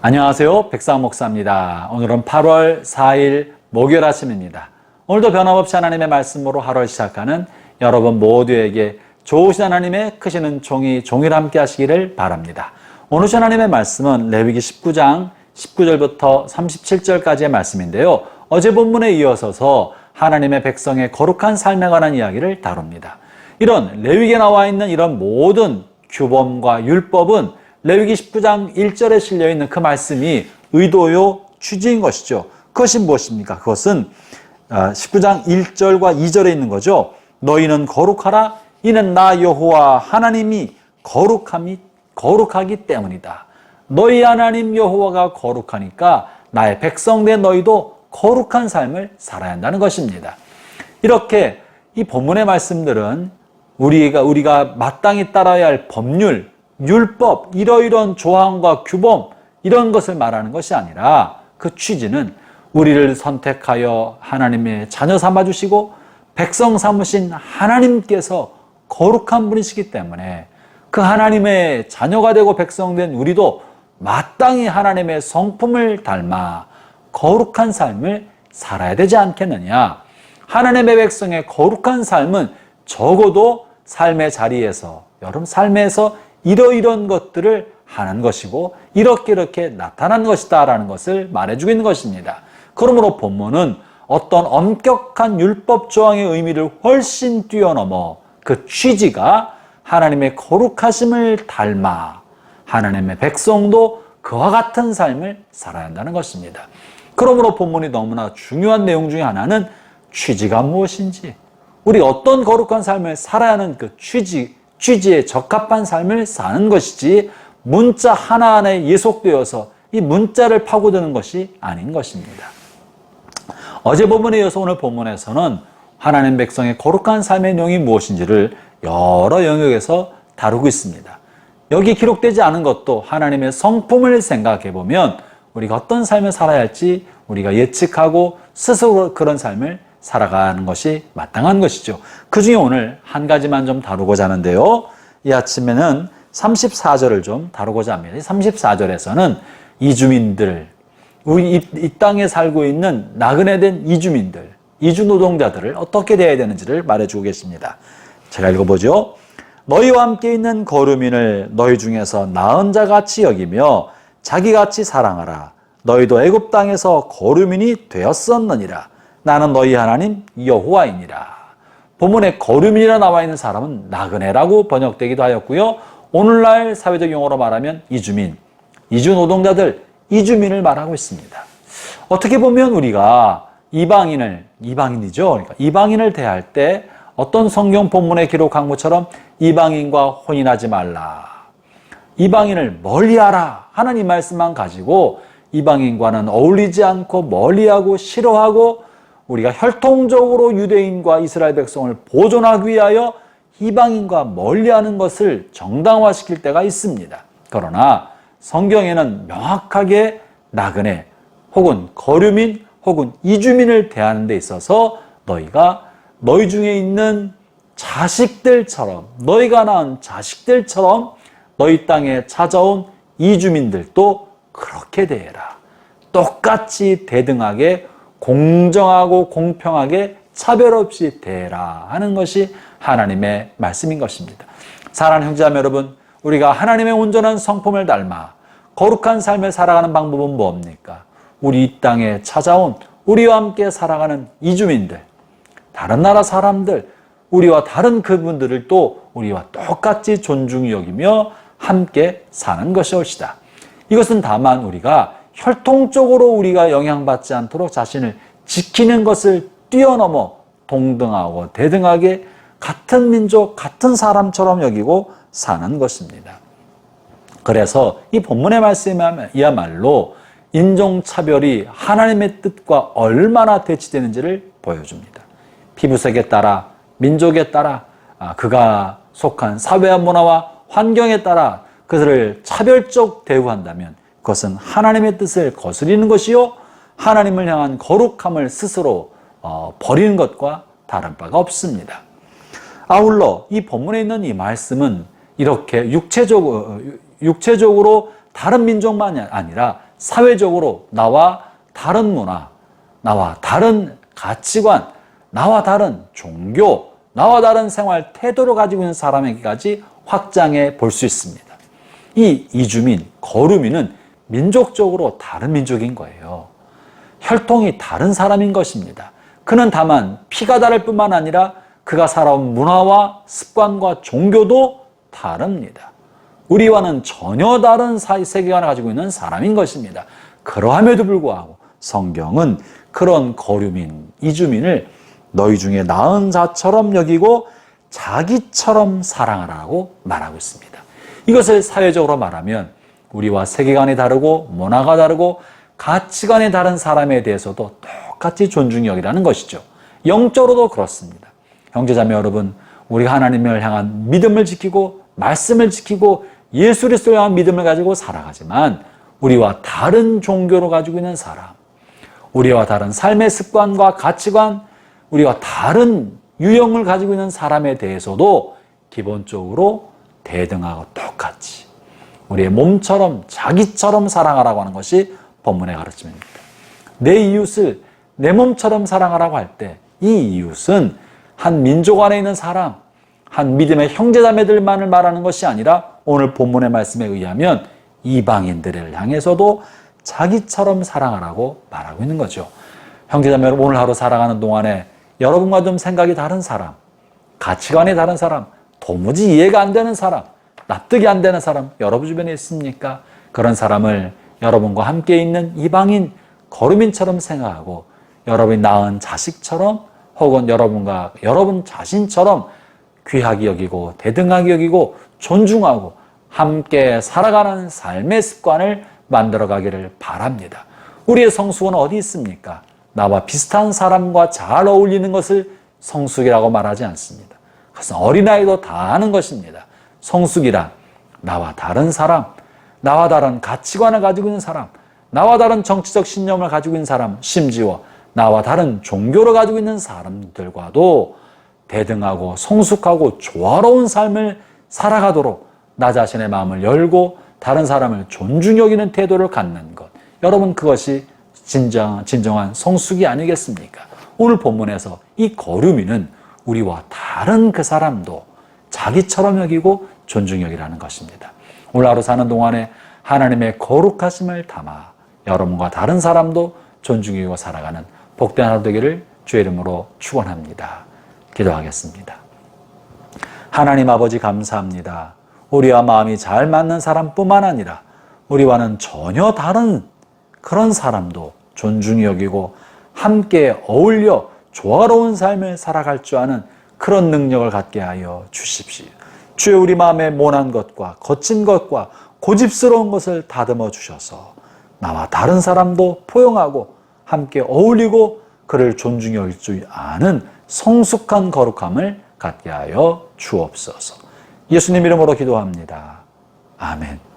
안녕하세요. 백상 목사입니다. 오늘은 8월 4일 목요일 아침입니다. 오늘도 변함없이 하나님의 말씀으로 하루를 시작하는 여러분 모두에게 좋으신 하나님의 크시는 종일 함께 하시기를 바랍니다. 오늘 하나님의 말씀은 레위기 19장 19절부터 37절까지의 말씀인데요. 어제 본문에 이어서서 하나님의 백성의 거룩한 삶에 관한 이야기를 다룹니다. 이런 레위기에 나와 있는 이런 모든 규범과 율법은 레위기 19장 1절에 실려있는 그 말씀이 의도요 취지인 것이죠. 그것이 무엇입니까? 그것은 19장 1절과 2절에 있는 거죠. 너희는 거룩하라. 이는 나 여호와 하나님이 거룩하기 때문이다. 너희 하나님 여호와가 거룩하니까 나의 백성된 너희도 거룩한 삶을 살아야 한다는 것입니다. 이렇게 이 본문의 말씀들은 우리가 마땅히 따라야 할 법률, 율법, 이러이러한 조항과 규범 이런 것을 말하는 것이 아니라 그 취지는 우리를 선택하여 하나님의 자녀 삼아주시고 백성 삼으신 하나님께서 거룩한 분이시기 때문에 그 하나님의 자녀가 되고 백성된 우리도 마땅히 하나님의 성품을 닮아 거룩한 삶을 살아야 되지 않겠느냐. 하나님의 백성의 거룩한 삶은 적어도 삶의 자리에서, 여러분 삶에서 이러이런 것들을 하는 것이고 이렇게 나타난 것이다 라는 것을 말해주고 있는 것입니다. 그러므로 본문은 어떤 엄격한 율법 조항의 의미를 훨씬 뛰어넘어 그 취지가 하나님의 거룩하심을 닮아 하나님의 백성도 그와 같은 삶을 살아야 한다는 것입니다. 그러므로 본문이 너무나 중요한 내용 중에 하나는 취지가 무엇인지, 우리 어떤 거룩한 삶을 살아야 하는 그 취지에 적합한 삶을 사는 것이지 문자 하나하나에 예속되어서 이 문자를 파고드는 것이 아닌 것입니다. 어제 본문에 이어서 오늘 본문에서는 하나님 백성의 거룩한 삶의 내용이 무엇인지를 여러 영역에서 다루고 있습니다. 여기 기록되지 않은 것도 하나님의 성품을 생각해 보면 우리가 어떤 삶을 살아야 할지 우리가 예측하고 스스로 그런 삶을 살아가는 것이 마땅한 것이죠. 그 중에 오늘 한 가지만 좀 다루고자 하는데요. 이 아침에는 34절을 좀 다루고자 합니다. 34절에서는 이주민들, 우리 이 땅에 살고 있는 나그네 된 이주민들, 이주 노동자들을 어떻게 대해야 되는지를 말해주고 계십니다. 제가 읽어보죠. 너희와 함께 있는 거류민을 너희 중에서 나은 자같이 여기며 자기같이 사랑하라. 너희도 애굽 땅에서 거류민이 되었었느니라. 나는 너희 하나님 여호와이니라. 본문에 거류민이라 나와 있는 사람은 나그네라고 번역되기도 하였고요. 오늘날 사회적 용어로 말하면 이주민, 이주 노동자들, 이주민을 말하고 있습니다. 어떻게 보면 우리가 이방인이죠. 그러니까 이방인을 대할 때 어떤 성경 본문에 기록한 것처럼 이방인과 혼인하지 말라. 이방인을 멀리하라 하는 이 말씀만 가지고 이방인과는 어울리지 않고 멀리하고 싫어하고 우리가 혈통적으로 유대인과 이스라엘 백성을 보존하기 위하여 이방인과 멀리하는 것을 정당화시킬 때가 있습니다. 그러나 성경에는 명확하게 나그네 혹은 거류민 혹은 이주민을 대하는 데 있어서 너희가 너희 중에 있는 자식들처럼, 너희가 낳은 자식들처럼 너희 땅에 찾아온 이주민들도 그렇게 대해라. 똑같이 대등하게 공정하고 공평하게 차별 없이 대해라 하는 것이 하나님의 말씀인 것입니다. 사랑하는 형제자매 여러분, 우리가 하나님의 온전한 성품을 닮아 거룩한 삶을 살아가는 방법은 뭡니까? 우리 이 땅에 찾아온 우리와 함께 살아가는 이주민들, 다른 나라 사람들, 우리와 다른 그분들을 또 우리와 똑같이 존중히 여기며 함께 사는 것이옵시다. 이것은 다만 우리가 혈통적으로 우리가 영향받지 않도록 자신을 지키는 것을 뛰어넘어 동등하고 대등하게 같은 민족, 같은 사람처럼 여기고 사는 것입니다. 그래서 이 본문의 말씀이야말로 인종차별이 하나님의 뜻과 얼마나 대치되는지를 보여줍니다. 피부색에 따라, 민족에 따라, 그가 속한 사회와 문화와 환경에 따라 그들을 차별적 대우한다면 그것은 하나님의 뜻을 거스리는 것이요 하나님을 향한 거룩함을 스스로 버리는 것과 다른 바가 없습니다. 아울러 이 본문에 있는 이 말씀은 이렇게 육체적으로 다른 민족만이 아니라 사회적으로 나와 다른 문화, 나와 다른 가치관, 나와 다른 종교, 나와 다른 생활 태도를 가지고 있는 사람에게까지 확장해 볼 수 있습니다. 이 이주민, 거루민은 민족적으로 다른 민족인 거예요. 혈통이 다른 사람인 것입니다. 그는 다만 피가 다를 뿐만 아니라 그가 살아온 문화와 습관과 종교도 다릅니다. 우리와는 전혀 다른 세계관을 가지고 있는 사람인 것입니다. 그러함에도 불구하고 성경은 그런 거류민, 이주민을 너희 중에 나은 자처럼 여기고 자기처럼 사랑하라고 말하고 있습니다. 이것을 사회적으로 말하면 우리와 세계관이 다르고 문화가 다르고 가치관이 다른 사람에 대해서도 똑같이 존중히 여기라는 것이죠. 영적으로도 그렇습니다. 형제자매 여러분, 우리가 하나님을 향한 믿음을 지키고 말씀을 지키고 예수 그리스도를 향한 믿음을 가지고 살아가지만 우리와 다른 종교를 가지고 있는 사람, 우리와 다른 삶의 습관과 가치관, 우리와 다른 유형을 가지고 있는 사람에 대해서도 기본적으로 대등하고 똑같이 우리의 몸처럼 자기처럼 사랑하라고 하는 것이 본문의 가르침입니다. 내 이웃을 내 몸처럼 사랑하라고 할 때 이 이웃은 한 민족 안에 있는 사람, 한 믿음의 형제자매들만을 말하는 것이 아니라 오늘 본문의 말씀에 의하면 이방인들을 향해서도 자기처럼 사랑하라고 말하고 있는 거죠. 형제자매 여러분, 오늘 하루 살아가는 동안에 여러분과 좀 생각이 다른 사람, 가치관이 다른 사람, 도무지 이해가 안 되는 사람, 납득이 안 되는 사람 여러분 주변에 있습니까? 그런 사람을 여러분과 함께 있는 이방인, 거류민처럼 생각하고 여러분이 낳은 자식처럼 혹은 여러분 자신처럼 귀하게 여기고 대등하게 여기고 존중하고 함께 살아가는 삶의 습관을 만들어가기를 바랍니다. 우리의 성숙은 어디 있습니까? 나와 비슷한 사람과 잘 어울리는 것을 성숙이라고 말하지 않습니다. 그것은 어린아이도 다 아는 것입니다. 성숙이란 나와 다른 사람, 나와 다른 가치관을 가지고 있는 사람, 나와 다른 정치적 신념을 가지고 있는 사람, 심지어 나와 다른 종교를 가지고 있는 사람들과도 대등하고 성숙하고 조화로운 삶을 살아가도록 나 자신의 마음을 열고 다른 사람을 존중히 여기는 태도를 갖는 것. 여러분, 그것이 진정한 성숙이 아니겠습니까? 오늘 본문에서 이 거류민은 우리와 다른 그 사람도 자기처럼 여기고 존중히 여기라는 것입니다. 오늘 하루 사는 동안에 하나님의 거룩하심을 담아 여러분과 다른 사람도 존중히 여기고 살아가는 복된 하루 되기를 주의 이름으로 축원합니다. 기도하겠습니다. 하나님 아버지 감사합니다. 우리와 마음이 잘 맞는 사람뿐만 아니라 우리와는 전혀 다른 그런 사람도 존중히 여기고 함께 어울려 조화로운 삶을 살아갈 줄 아는 그런 능력을 갖게 하여 주십시오. 주여, 우리 마음의 모난 것과 거친 것과 고집스러운 것을 다듬어 주셔서 나와 다른 사람도 포용하고 함께 어울리고 그를 존중히 여길 줄 아는 성숙한 거룩함을 갖게 하여 주옵소서. 예수님 이름으로 기도합니다. 아멘.